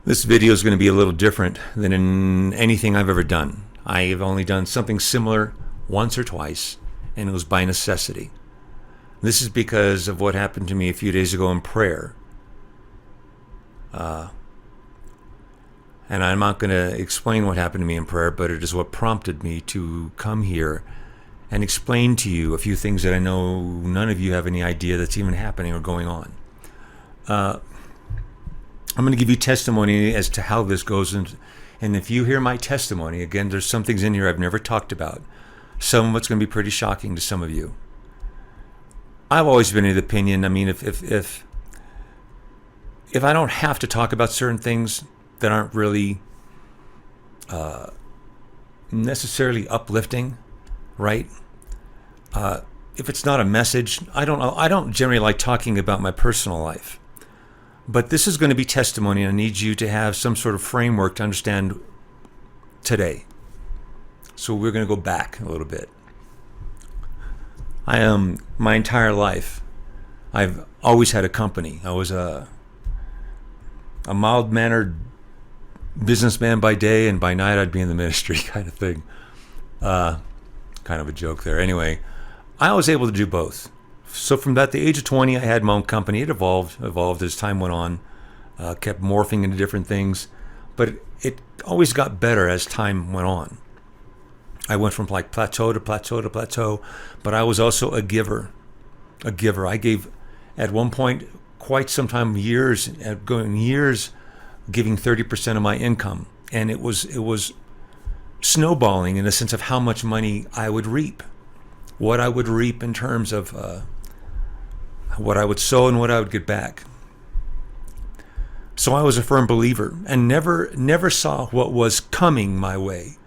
This video is going to be a little different than in anything I've ever done. I have only done something similar once or twice, and it was by necessity. This is because of what happened to me a few days ago in prayer. And I'm not going to explain what happened to me in prayer, but it is what prompted me to come here and explain to you a few things that I know none of you have any idea that's even happening or going on. I'm going to give you testimony as to how this goes. And if you hear my testimony, again, there's some things in here I've never talked about. Some of it's going to be pretty shocking to some of you. I've always been of the opinion, I mean, if I don't have to talk about certain things that aren't really necessarily uplifting, right? If it's not a message, I don't generally like talking about my personal life. But this is going to be testimony, and I need you to have some sort of framework to understand today. So we're going to go back a little bit. My entire life, I've always had a company. I was a mild-mannered businessman by day, and by night I'd be in the ministry kind of thing. Kind of a joke there. Anyway, I was able to do both. So from about the age of 20, I had my own company. It evolved as time went on, kept morphing into different things, but it always got better as time went on. I went from like plateau to plateau to plateau, but I was also a giver. I gave at one point quite some time, years giving 30% of my income, and it was snowballing in the sense of how much money I would reap, what I would reap in terms of what I would sow and what I would get back. So I was a firm believer and never saw what was coming my way,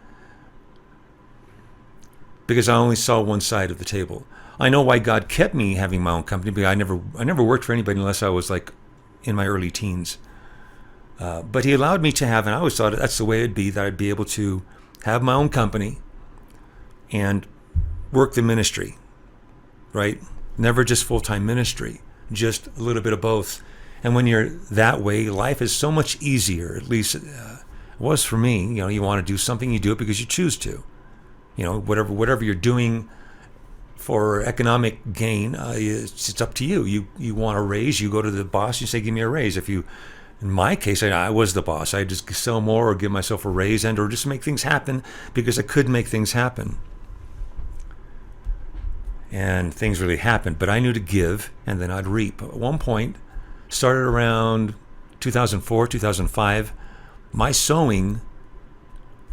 because I only saw one side of the table. I know why God kept me having my own company, because I never worked for anybody unless I was like in my early teens. But He allowed me to have, and I always thought that's the way it'd be, that I'd be able to have my own company and work the ministry, right? Never just full-time ministry, just a little bit of both. And when you're that way, life is so much easier. At least it was for me. You know, you want to do something, you do it because you choose to. You know, whatever you're doing for economic gain, it's up to you. You want a raise, you go to the boss, you say, give me a raise. In my case, I was the boss. I just sell more or give myself a raise or just make things happen because I could make things happen. And things really happened, but I knew to give and then I'd reap. At one point, started around 2004, 2005, my sowing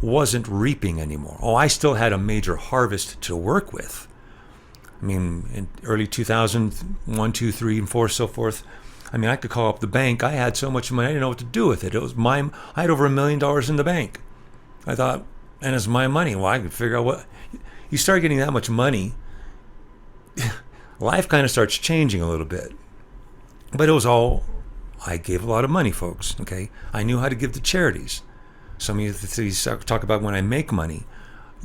wasn't reaping anymore. Oh, I still had a major harvest to work with. I mean, in early 2001, 2, 3, and 4, so forth. I mean, I could call up the bank. I had so much money, I didn't know what to do with it. I had over $1 million in the bank. I thought, and it's my money. Well, I could figure out what. You start getting that much money, life kind of starts changing a little bit. But it was all, I gave a lot of money, folks, okay? I knew how to give to charities. Some of you talk about when I make money.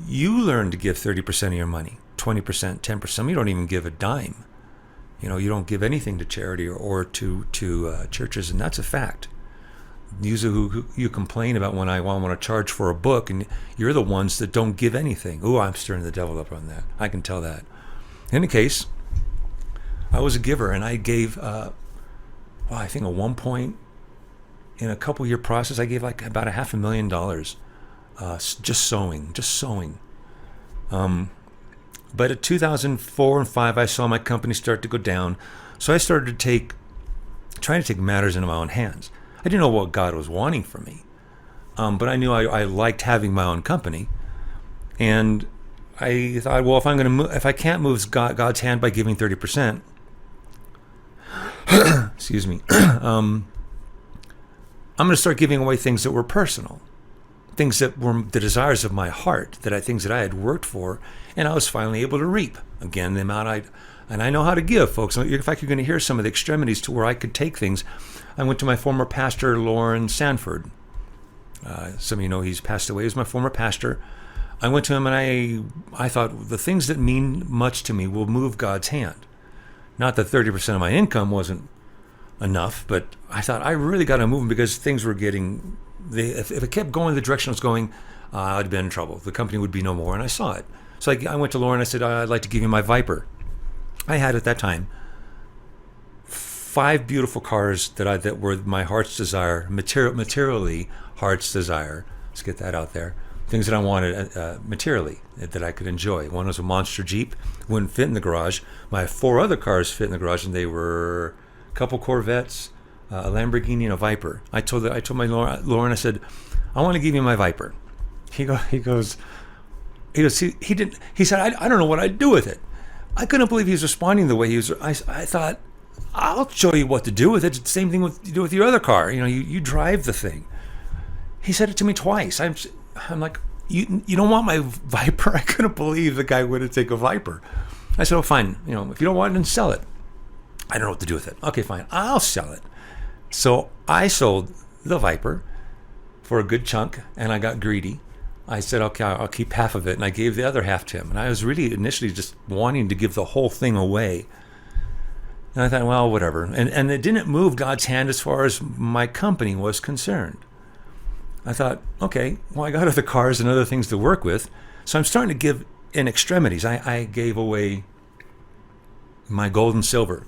You learn to give 30% of your money, 20%, 10%. Some of you don't even give a dime. You know, you don't give anything to charity or to churches, and that's a fact. Usually who you complain about when I want to charge for a book, and you're the ones that don't give anything. Ooh, I'm stirring the devil up on that. I can tell that. In any case, I was a giver, and I gave, I think at one point in a couple-year process, I gave like about $500,000 just sowing. But at 2004 and 5, I saw my company start to go down, so I started trying to take matters into my own hands. I didn't know what God was wanting from me, but I knew I liked having my own company, and I thought, well, if I can't move God's hand by giving 30%, excuse me, I'm going to start giving away things that were personal, things that were the desires of my heart, things that I had worked for, and I was finally able to reap. Again, the amount and I know how to give, folks. In fact, you're going to hear some of the extremities to where I could take things. I went to my former pastor, Lauren Sanford. Some of you know he's passed away. He was my former pastor. I went to him and I thought, the things that mean much to me will move God's hand. Not that 30% of my income wasn't enough, but I thought I really got to move them because things were getting. If it kept going the direction it was going, I'd been in trouble. The company would be no more, and I saw it. So I went to Lauren. I said, I'd like to give you my Viper. I had at that time 5 beautiful cars that were my heart's desire, materially heart's desire. Let's get that out there. Things that I wanted materially that I could enjoy. One was a monster Jeep, wouldn't fit in the garage. My 4 other cars fit in the garage, and they were a couple Corvettes, a Lamborghini, and a Viper. I told my Lauren, I said, I want to give you my Viper. He goes. He said, I don't know what I'd do with it. I couldn't believe he was responding the way he was. I thought, I'll show you what to do with it. It's the same thing you do with your other car. You drive the thing. He said it to me twice. I'm like, you don't want my Viper? I couldn't believe the guy wouldn't take a Viper. I said, oh, fine. If you don't want it, then sell it. I don't know what to do with it. Okay, fine. I'll sell it. So I sold the Viper for a good chunk, and I got greedy. I said, okay, I'll keep half of it, and I gave the other half to him. And I was really initially just wanting to give the whole thing away. And I thought, well, whatever. And it didn't move God's hand as far as my company was concerned. I thought, okay, well, I got other cars and other things to work with, so I'm starting to give in extremities. I gave away my gold and silver.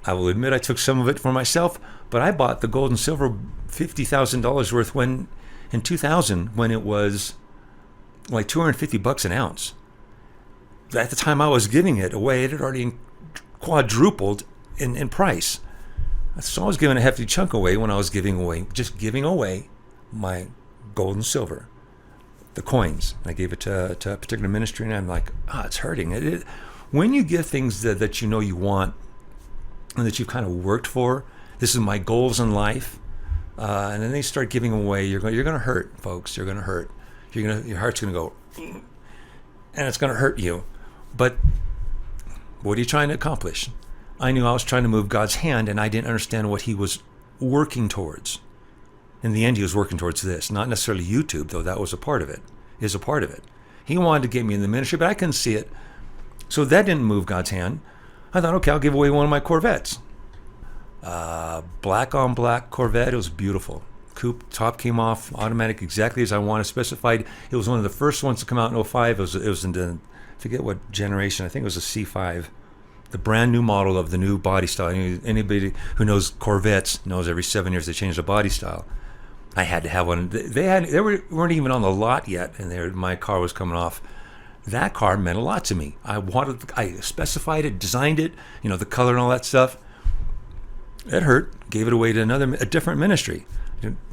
I will admit I took some of it for myself, but I bought the gold and silver $50,000 worth in 2000 when it was like $250 an ounce. At the time I was giving it away, it had already quadrupled in price. So I was giving a hefty chunk away when I was giving away my gold and silver, the coins. I gave it to a particular ministry, and I'm like, it's hurting. When you give things that you know you want and that you've kind of worked for, this is my goals in life, and then they start giving away, you're going to hurt, folks. You're going to hurt. Your heart's going to go, and it's going to hurt you. But what are you trying to accomplish? I knew I was trying to move God's hand, and I didn't understand what he was working towards. In the end, he was working towards this. Not necessarily YouTube, though that was a part of it. Is a part of it. He wanted to get me in the ministry, but I couldn't see it. So that didn't move God's hand. I thought, okay, I'll give away one of my Corvettes. Black on black Corvette. It was beautiful. Coupe, top came off, automatic, exactly as I wanted, specified. It was one of the first ones to come out in 05. It was in the, I forget what generation. I think it was a C5. The brand new model of the new body style. Anybody who knows Corvettes knows every 7 years they change the body style. I had to have one. They weren't even on the lot yet, and my car was coming off. That car meant a lot to me. I specified it, designed it, the color and all that stuff. It hurt. Gave it away to a different ministry.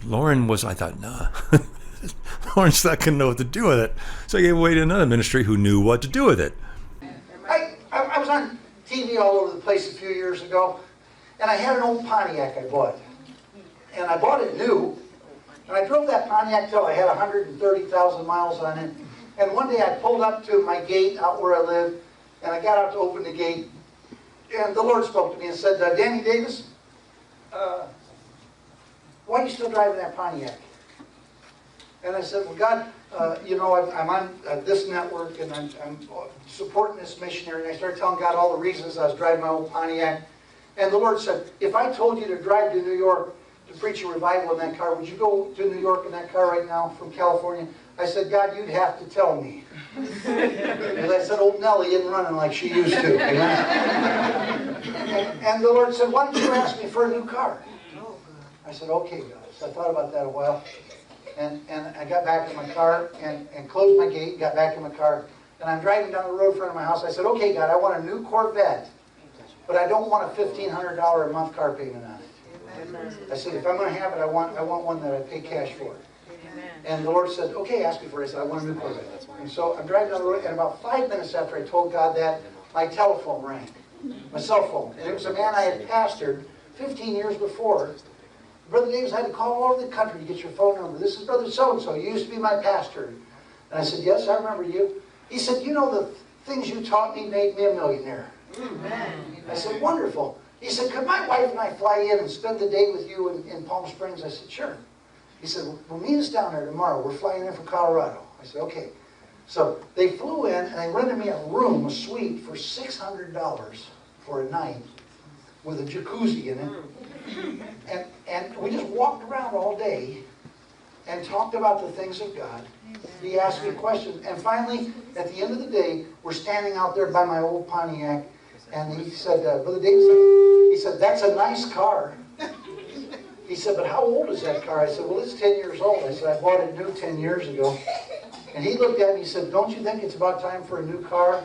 Lauren I thought, nah. Lauren's not going to know what to do with it. So I gave it away to another ministry who knew what to do with it. I was on TV all over the place a few years ago, and I had an old Pontiac I bought. And I bought it new, and I drove that Pontiac till I had 130,000 miles on it. And one day I pulled up to my gate out where I live, and I got out to open the gate, and the Lord spoke to me and said, Danny Davis, why are you still driving that Pontiac? And I said, well, God, I'm on this network, and I'm supporting this missionary. And I started telling God all the reasons I was driving my old Pontiac. And the Lord said, if I told you to drive to New York to preach a revival in that car, would you go to New York in that car right now from California? I said, God, you'd have to tell me. Because I said, old Nellie isn't running like she used to. And the Lord said, why don't you ask me for a new car? I said, okay, God. So I thought about that a while. And I got back in my car and closed my gate, got back in my car. And I'm driving down the road in front of my house. I said, okay, God, I want a new Corvette, but I don't want a $1,500 a month car payment on it. I said, if I'm going to have it, I want one that I pay cash for. And the Lord said, okay, ask me for it. I said, I want a new Corvette. And so I'm driving down the road, and about 5 minutes after I told God that, my telephone rang, my cell phone. And it was a man I had pastored 15 years before. Brother Davis, I had to call all over the country to get your phone number. This is Brother so-and-so. You used to be my pastor. And I said, yes, I remember you. He said, the things you taught me made me a millionaire. Amen. I said, wonderful. He said, could my wife and I fly in and spend the day with you in Palm Springs? I said, sure. He said, well, meet us down there tomorrow. We're flying in from Colorado. I said, okay. So they flew in, and they rented me a suite for $600 for a night with a jacuzzi in it. And we just walked around all day and talked about the things of God. He asked me questions. And finally, at the end of the day, we're standing out there by my old Pontiac. And he said, Brother Davis, he said, that's a nice car. He said, but how old is that car? I said, well, it's 10 years old. I said, I bought it new 10 years ago. And he looked at me and he said, don't you think it's about time for a new car?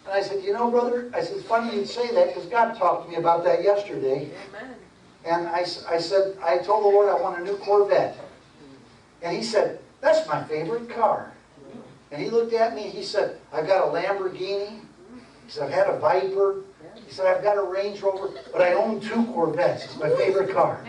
And I said, you know, brother, I said, it's funny you'd say that because God talked to me about that yesterday. Amen. And I said, I told the Lord I want a new Corvette. And he said, that's my favorite car. And he looked at me and he said, I've got a Lamborghini. He said, I've had a Viper. He said, I've got a Range Rover, but I own 2 Corvettes. It's my favorite car.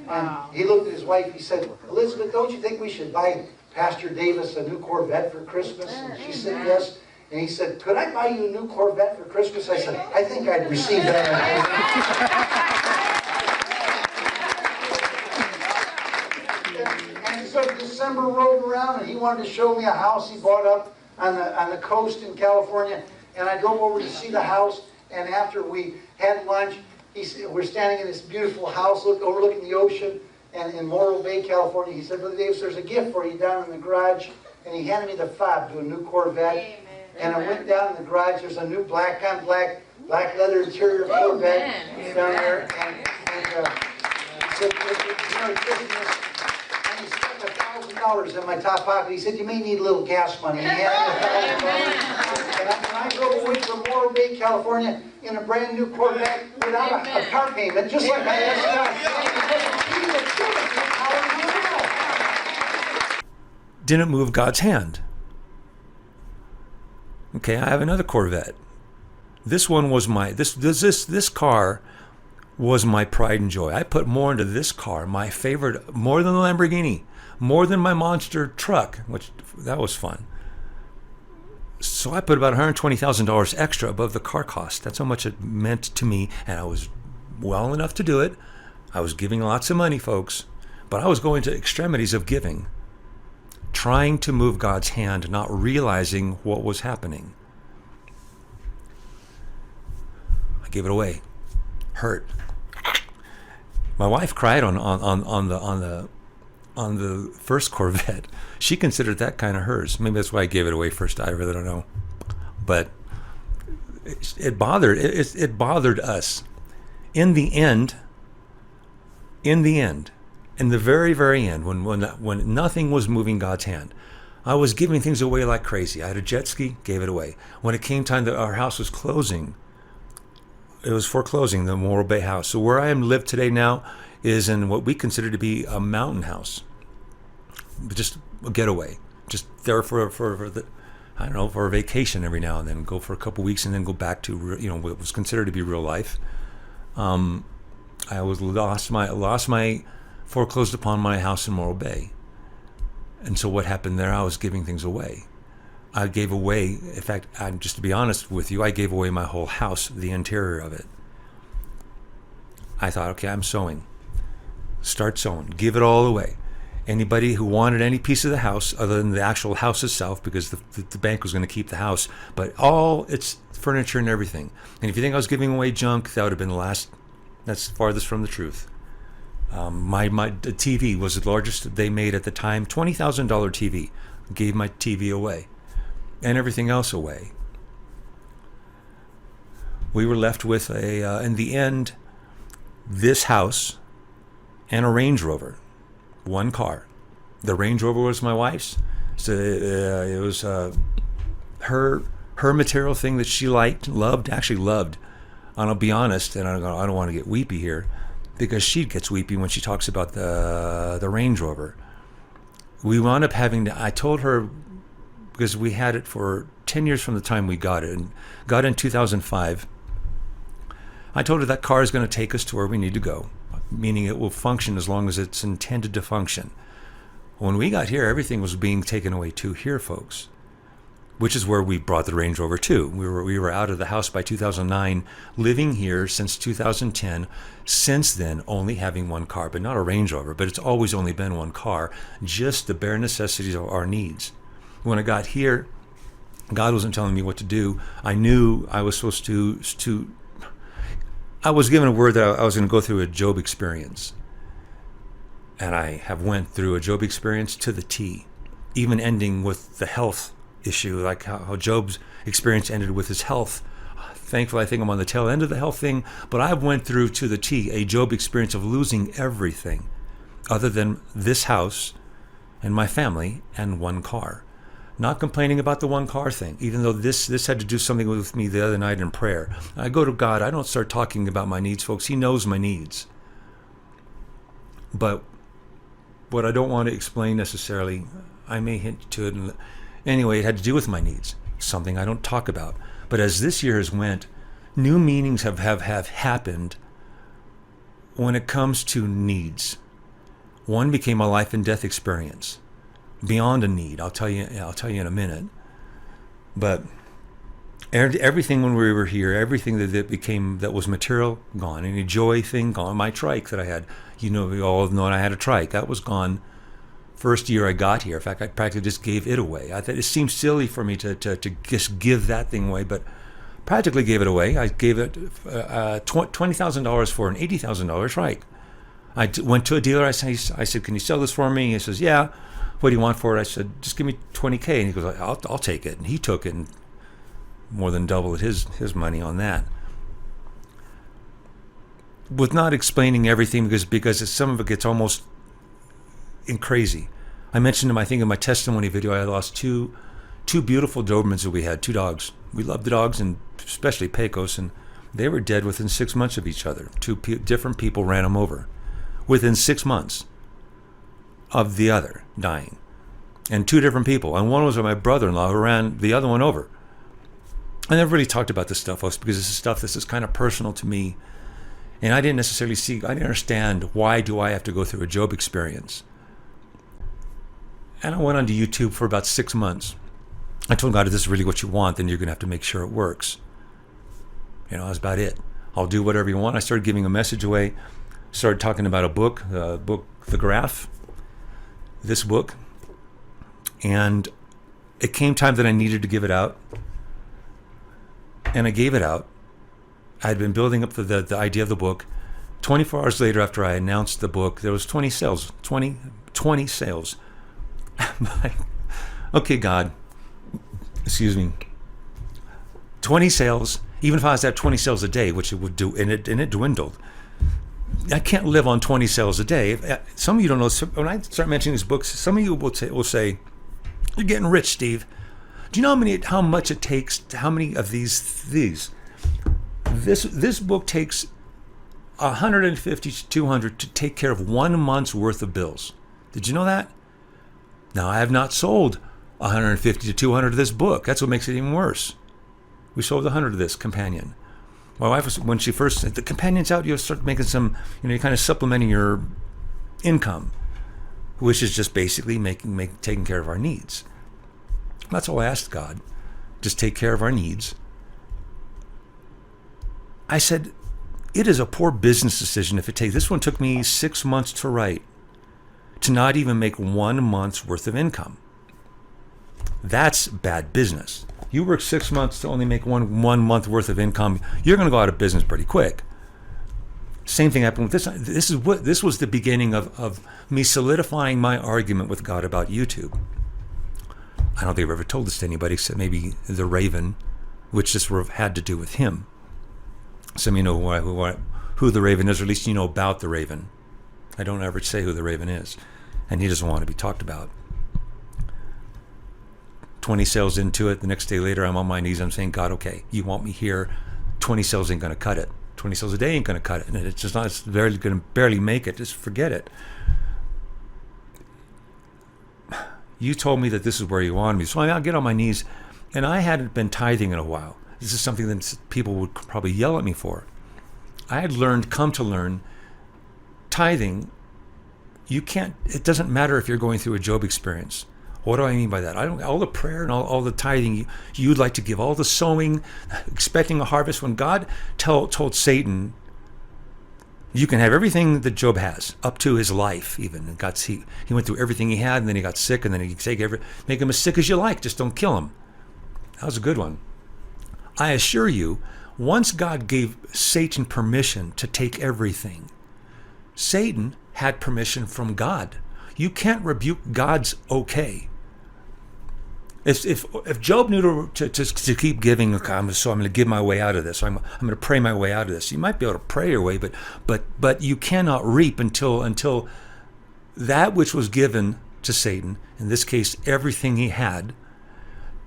And he looked at his wife. He said, Elizabeth, don't you think we should buy Pastor Davis a new Corvette for Christmas? And she said, yes. And he said, could I buy you a new Corvette for Christmas? I said, I think I'd receive that. And so December rolled around, and he wanted to show me a house he bought up on the coast in California. And I drove over to see the house, and after we had lunch, we're standing in this beautiful house overlooking the ocean and in Morro Bay, California. He said, Brother Davis, there's a gift for you down in the garage. And he handed me the fob to a new Corvette. Amen. And I went down in the garage. There's a new black on black leather interior Corvette down there. And he said, Merry Christmas. And he stuck $1,000 in my top pocket. He said, you may need a little gas money. And he handed me $1,000. And I drove away from Morro Bay, California in a brand new Corvette without a car payment, just like I asked God. Didn't move God's hand. Okay, I have another Corvette. This one was this car was my pride and joy. I put more into this car, my favorite, more than the Lamborghini, more than my monster truck, which that was fun. So I put about $120,000 extra above the car cost. That's how much it meant to me, and I was well enough to do it. I was giving lots of money, folks, but I was going to extremities of giving, trying to move God's hand, not realizing what was happening. I gave it away. Hurt. My wife cried on the first Corvette. She considered that kind of hers. Maybe that's why I gave it away first. I really don't know. But it bothered us. In the very, very end, when nothing was moving God's hand, I was giving things away like crazy. I had a jet ski, gave it away. When it came time that our house was closing, it was foreclosing, the Morro Bay house. So where I live today now is in what we consider to be a mountain house. Just a getaway. Just there for a vacation every now and then. Go for a couple weeks and then go back to, what was considered to be real life. I lost my foreclosed upon my house in Morro Bay. And so what happened there, I was giving things away. I gave away, in fact, just to be honest with you, I gave away my whole house, the interior of it. I thought, okay, I'm sowing. Start sowing. Give it all away. Anybody who wanted any piece of the house, other than the actual house itself, because the bank was going to keep the house, but all its furniture and everything. And if you think I was giving away junk, that would have been that's farthest from the truth. My TV was the largest they made at the time, $20,000 TV. Gave my TV away. And everything else away. We were left with in the end, this house and a Range Rover. One car. The Range Rover was my wife's. So it was her material thing that she loved. And I'll be honest, and I don't want to get weepy here, because she gets weepy when she talks about the Range Rover. We wound up I told her, because we had it for 10 years from the time we got it, and got it in 2005. I told her that car is going to take us to where we need to go, meaning it will function as long as it's intended to function. When we got here, everything was being taken away to here, folks, which is where we brought the Range Rover to. We were out of the house by 2009, living here since 2010. Since then, only having one car, but not a Range Rover, but it's always only been one car, just the bare necessities of our needs. When I got here, God wasn't telling me what to do. I knew I was supposed to I was given a word that I was going to go through a Job experience. And I have went through a Job experience to the T, even ending with the health issue, like how Job's experience ended with his health. Thankfully, I think I'm on the tail end of the health thing, but I've went through to the T a Job experience of losing everything other than this house and my family and one car. Not complaining about the one car thing, even though this had to do something with me the other night in prayer. I go to God. I don't start talking about my needs, folks. He knows my needs. But what I don't want to explain necessarily, I may hint to it. Anyway, it had to do with my needs, something I don't talk about. But as this year has went, new meanings have happened when it comes to needs. One became a life and death experience, beyond a need. I'll tell you in a minute. But everything when we were here, everything that was material, gone. Any joy thing, gone. My trike that I had, we all know I had a trike. That was gone first year I got here. In fact, I practically just gave it away. I thought it seemed silly for me to just give that thing away, but practically gave it away. I gave it $20,000 for an $80,000 trike. I went to a dealer. I said, can you sell this for me? He says, yeah. What do you want for it? I said, just give me $20K. And he goes, I'll take it. And he took it and more than doubled his money on that. With not explaining everything because some of it gets almost crazy. I mentioned him, I think, in my testimony video. I lost two beautiful Dobermans that we had, 2 dogs. We loved the dogs, and especially Pecos, and they were dead within 6 months of each other. Different people ran them over within 6 months of the other dying. And 2 different people. And one was my brother-in-law who ran the other one over. I never really talked about this stuff, folks, because this is stuff this is kind of personal to me. And I didn't understand why do I have to go through a Job experience. And I went onto YouTube for about 6 months. I told God, if this is really what you want, then you're going to have to make sure it works. That's about it. I'll do whatever you want. I started giving a message away. Started talking about a book, The Graph, this book. And it came time that I needed to give it out. And I gave it out. I had been building up the idea of the book. 24 hours later, after I announced the book, there was 20 sales. 20 sales. Okay, God, excuse me. 20 sales. Even if I was to have 20 sales a day, which it would do, and it dwindled. I can't live on 20 sales a day. Some of you don't know. When I start mentioning these books, some of you will say, "You're getting rich, Steve." Do you know how much it takes? How many of these? This book takes 150 to 200 to take care of 1 month's worth of bills. Did you know that? Now, I have not sold 150 to 200 of this book. That's what makes it even worse. We sold 100 of this companion. My wife was, when she first said, the companion's out, you start making some, you're kind of supplementing your income, which is just basically taking care of our needs. That's all I asked God. Just take care of our needs. I said, it is a poor business decision if it takes, this one took me 6 months to write, to not even make 1 month's worth of income. That's bad business. You work 6 months to only make one month worth of income, you're going to go out of business pretty quick. Same thing happened with this. This was the beginning of me solidifying my argument with God about YouTube. I don't think I've ever told this to anybody except maybe the Raven, which just sort of had to do with him. Some of you know who the Raven is, or at least you know about the Raven. I don't ever say who the Raven is, and he doesn't want to be talked about. 20 sales into it, the next day later, I'm on my knees, I'm saying, God, okay, you want me here, 20 sales ain't going to cut it. 20 sales a day ain't going to cut it, and it's just not, it's barely going to barely make it, just forget it. You told me that this is where you wanted me, so I'll get on my knees, and I hadn't been tithing in a while. This is something that people would probably yell at me for. I had come to learn, tithing, it doesn't matter if you're going through a Job experience. What do I mean by that? All the prayer and all the tithing, you'd like to give, all the sowing, expecting a harvest. When God told Satan, you can have everything that Job has, up to his life even. And he went through everything he had, and then he got sick, and then he could make him as sick as you like, just don't kill him. That was a good one. I assure you, Once God gave Satan permission to take everything, Satan had permission from God. You can't rebuke God's okay. If Job knew to keep giving, okay, so I'm going to give my way out of this. I'm going to pray my way out of this. You might be able to pray your way, but you cannot reap until that which was given to Satan, in this case, everything he had,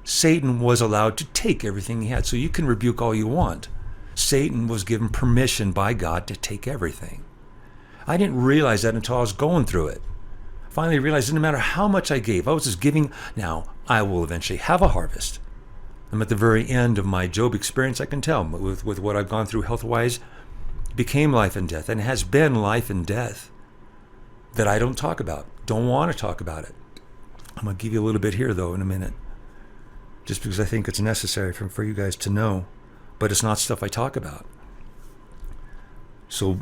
Satan was allowed to take everything he had. So you can rebuke all you want. Satan was given permission by God to take everything. I didn't realize that until I was going through it. Finally realized no matter how much I gave, I was just giving. Now, I will eventually have a harvest. I'm at the very end of my Job experience, I can tell, with what I've gone through health-wise, became life and death, and has been life and death that I don't talk about, don't want to talk about it. I'm going to give you a little bit here, though, in a minute, just because I think it's necessary for you guys to know, but it's not stuff I talk about. So,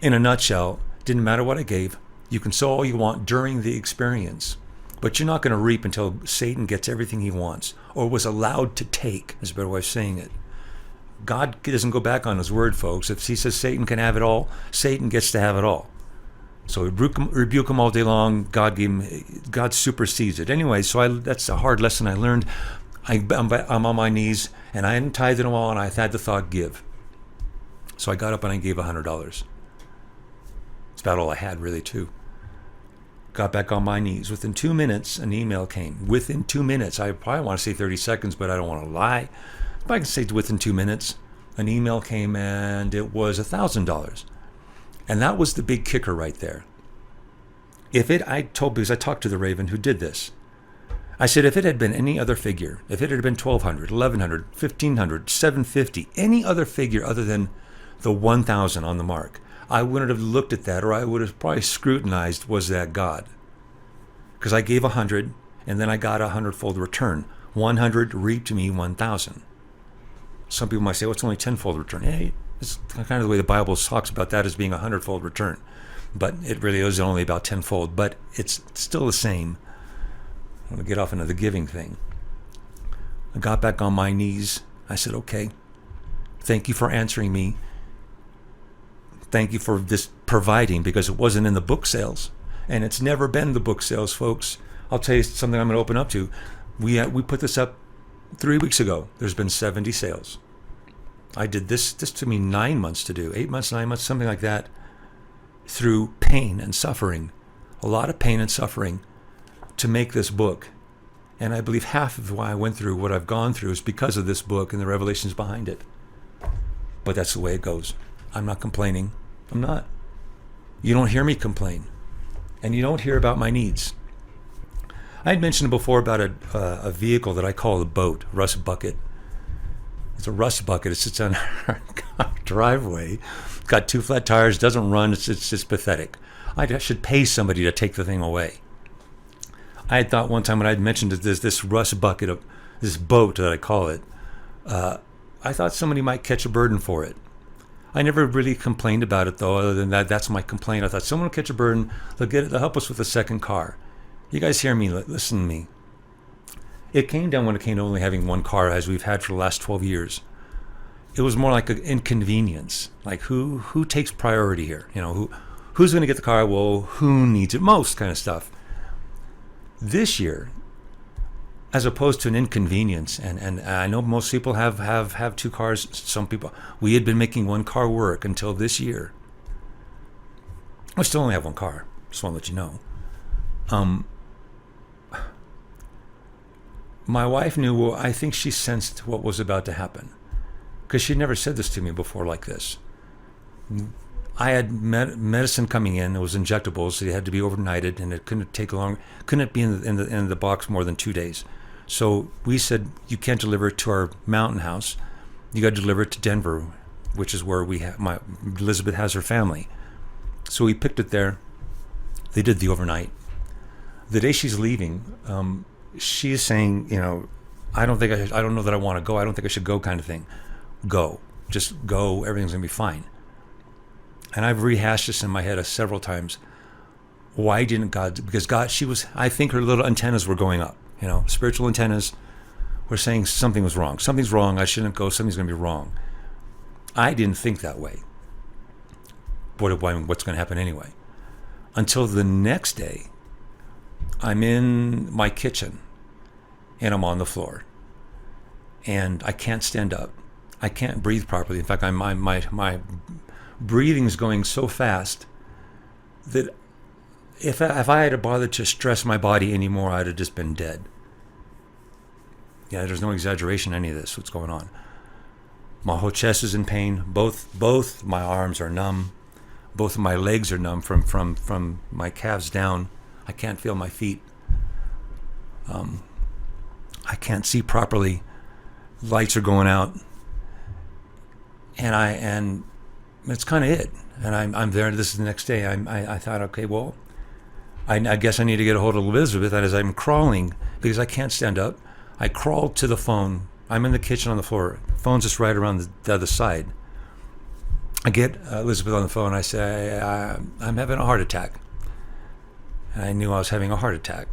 in a nutshell, didn't matter what I gave. You can sow all you want during the experience, but you're not going to reap until Satan gets everything he wants, or was allowed to take, is a better way of saying it. God doesn't go back on his word, folks. If he says Satan can have it all, Satan gets to have it all. So rebuke him all day long. God supersedes it. Anyway, so that's a hard lesson I learned. I'm on my knees, and I hadn't tithed in a while, and I had the thought, give. So I got up and I gave $100. It's about all I had, really, too. Got back on my knees. Within 2 minutes, an email came. Within 2 minutes. I probably want to say 30 seconds, but I don't want to lie. But I can say within 2 minutes, an email came, and it was $1,000. And that was the big kicker right there. Because I talked to the Raven who did this. I said, if it had been any other figure, if it had been $1,200, $1,100, $1,500, $750, any other figure other than the 1,000 on the mark, I wouldn't have looked at that, or I would have probably scrutinized, was that God? Because I gave 100, and then I got a 100-fold return. 100 reaped me 1,000. Some people might say, well, it's only 10-fold return. Hey, it's kind of the way the Bible talks about that as being a 100-fold return. But it really is only about 10-fold. But it's still the same. I'm going to get off into the giving thing. I got back on my knees. I said, okay, thank you for answering me. Thank you for this providing, because it wasn't in the book sales. And it's never been the book sales, folks. I'll tell you something I'm going to open up to. We put this up 3 weeks ago. There's been 70 sales. I did this took me 9 months to do, 8 months, 9 months, something like that, through pain and suffering, a lot of pain and suffering to make this book. And I believe half of why I went through what I've gone through is because of this book and the revelations behind it. But that's the way it goes. I'm not complaining. I'm not. You don't hear me complain. And you don't hear about my needs. I had mentioned before about a vehicle that I call a boat, rust bucket. It's a rust bucket. It sits on our driveway. It's got 2 flat tires, doesn't run. It's just pathetic. I should pay somebody to take the thing away. I had thought one time when I had mentioned this rust bucket, of this boat that I call it, I thought somebody might catch a burden for it. I never really complained about it, though, other than that's my complaint. I thought someone will catch a burden, they'll help us with a second car. You guys hear me, listen to me. It came down when it came to only having one car, as we've had for the last 12 years. It was more like an inconvenience. Like, who takes priority here? You know, who's going to get the car? Well, who needs it most, kind of stuff. This year, as opposed to an inconvenience, and I know most people have 2 cars. Some people, we had been making 1 car work until this year. I still only have 1 car. Just want to let you know. My wife knew, well, I think she sensed what was about to happen, because she'd never said this to me before like this. I had medicine coming in. It was injectables, so it had to be overnighted, and it couldn't be in the box more than 2 days. So we said, you can't deliver it to our mountain house. You got to deliver it to Denver, which is where Elizabeth has her family. So we picked it there. They did the overnight. The day she's leaving, she's saying, you know, I don't know that I want to go. I don't think I should go, kind of thing. Go. Just go. Everything's going to be fine. And I've rehashed this in my head several times. Why didn't God? Because God, I think her little antennas were going up. You know, spiritual antennas were saying something was wrong. Something's wrong. I shouldn't go. Something's going to be wrong. I didn't think that way. What's going to happen anyway? Until the next day, I'm in my kitchen and I'm on the floor. And I can't stand up. I can't breathe properly. In fact, my breathing's going so fast that if I had bothered to stress my body anymore, I'd have just been dead. Yeah, there's no exaggeration in any of this, what's going on. My whole chest is in pain. Both my arms are numb. Both of my legs are numb from my calves down. I can't feel my feet. I can't see properly. Lights are going out. And it's kind of it. And I'm there. This is the next day. I thought, okay, well, I guess I need to get a hold of Elizabeth. And as I'm crawling, because I can't stand up, I crawled to the phone. I'm in the kitchen on the floor. Phone's just right around the other side. I get Elizabeth on the phone. I say, I'm having a heart attack. And I knew I was having a heart attack.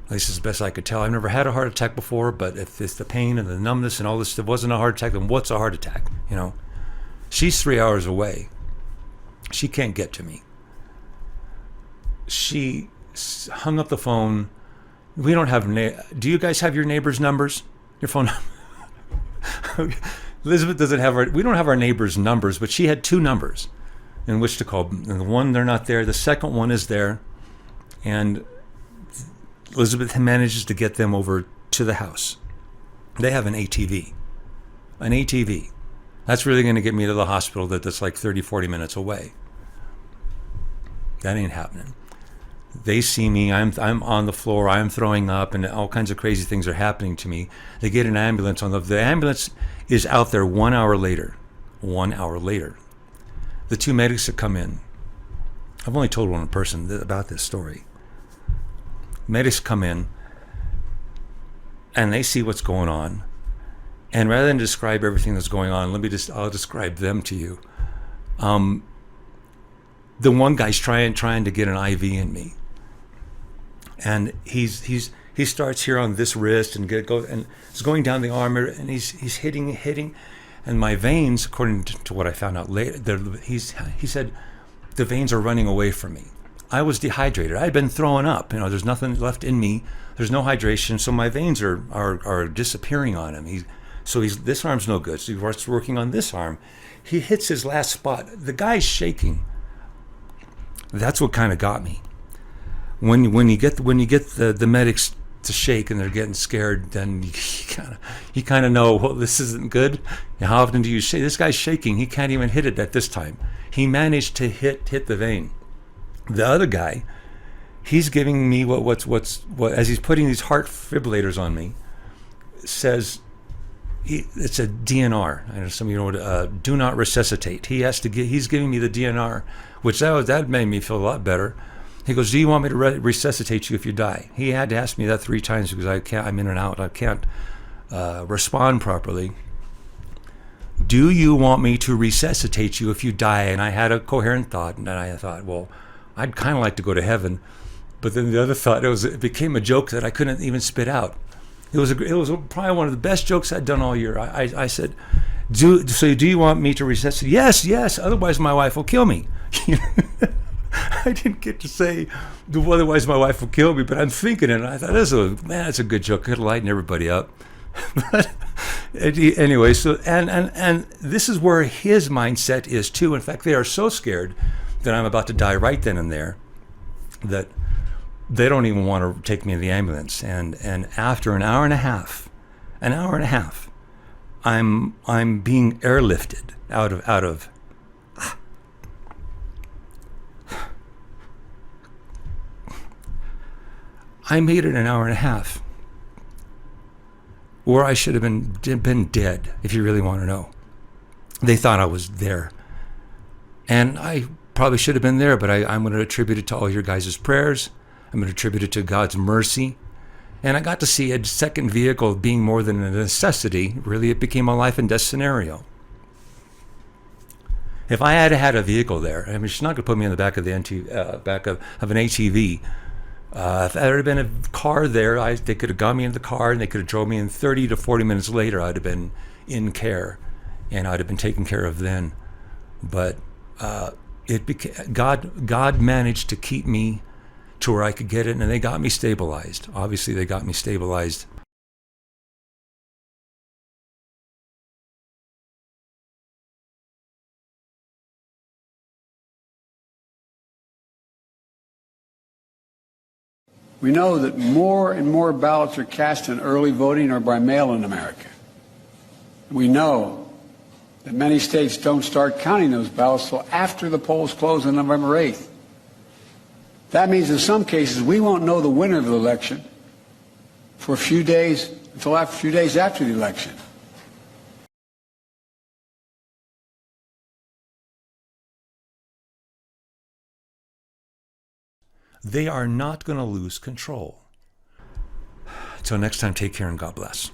At least as best I could tell. I've never had a heart attack before, but if it's the pain and the numbness and all this stuff wasn't a heart attack, then what's a heart attack? You know, she's 3 hours away. She can't get to me. She hung up the phone. We don't have. Do you guys have your neighbors' numbers? Your phone number? Elizabeth doesn't have we don't have our neighbors' numbers, but she had 2 numbers in which to call. And the one, they're not there. The second one is there. And Elizabeth manages to get them over to the house. They have an ATV. An ATV. That's really going to get me to the hospital that's like 30, 40 minutes away. That ain't happening. They see me, I'm on the floor, I'm throwing up, and all kinds of crazy things are happening to me. They get an ambulance on the ambulance is out there 1 hour later. 1 hour later. The 2 medics that come in. I've only told one person about this story. Medics come in and they see what's going on. And rather than describe everything that's going on, I'll describe them to you. The one guy's trying to get an IV in me. And he starts here on this wrist and it's going down the arm, and he's hitting, and my veins, according to what I found out later, he said the veins are running away from me. I was dehydrated. I had been throwing up. You know, there's nothing left in me. There's no hydration, so my veins are disappearing on him. This arm's no good. So he starts working on this arm. He hits his last spot. The guy's shaking. That's what kind of got me. When you get the medics to shake and they're getting scared, then you kind of know, well, this isn't good. How often do you shake? This guy's shaking. He can't even hit it at this time. He managed to hit the vein. The other guy, he's giving me what as he's putting these heart defibrillators on me, says it's a DNR. I know some of you know what do not resuscitate. He's giving me the DNR, which that made me feel a lot better. He goes, do you want me to resuscitate you if you die? He had to ask me that 3 times because I'm in and out. I can't respond properly. Do you want me to resuscitate you if you die? And I had a coherent thought, and then I thought, well, I'd kind of like to go to heaven. But then the other thought, it became a joke that I couldn't even spit out. It was probably one of the best jokes I'd done all year. I said, do you want me to resuscitate? Yes, otherwise my wife will kill me. I didn't get to say, otherwise my wife will kill me, but I'm thinking it, and I thought, that's a good joke. Could lighten everybody up. But anyway, so and this is where his mindset is too. In fact, they are so scared that I'm about to die right then and there that they don't even want to take me to the ambulance. And after an hour and a half, I'm being airlifted out of. I made it an hour and a half, where I should have been dead, if you really want to know. They thought I was there, and I probably should have been there, but I'm going to attribute it to all your guys' prayers. I'm going to attribute it to God's mercy. And I got to see a second vehicle being more than a necessity. Really, it became a life and death scenario. If I had had a vehicle there, I mean, she's not going to put me in the back of the back of an ATV. If there had been a car there, they could have got me in the car and they could have drove me in 30 to 40 minutes later. I'd have been in care. and I'd have been taken care of then. But God managed to keep me to where I could get it, and they got me stabilized. Obviously, they got me stabilized. We know that more and more ballots are cast in early voting or by mail in America. We know that many states don't start counting those ballots till after the polls close on November 8th. That means in some cases we won't know the winner of the election for a few days, until a few days after the election. They are not going to lose control. Until next time, take care and God bless.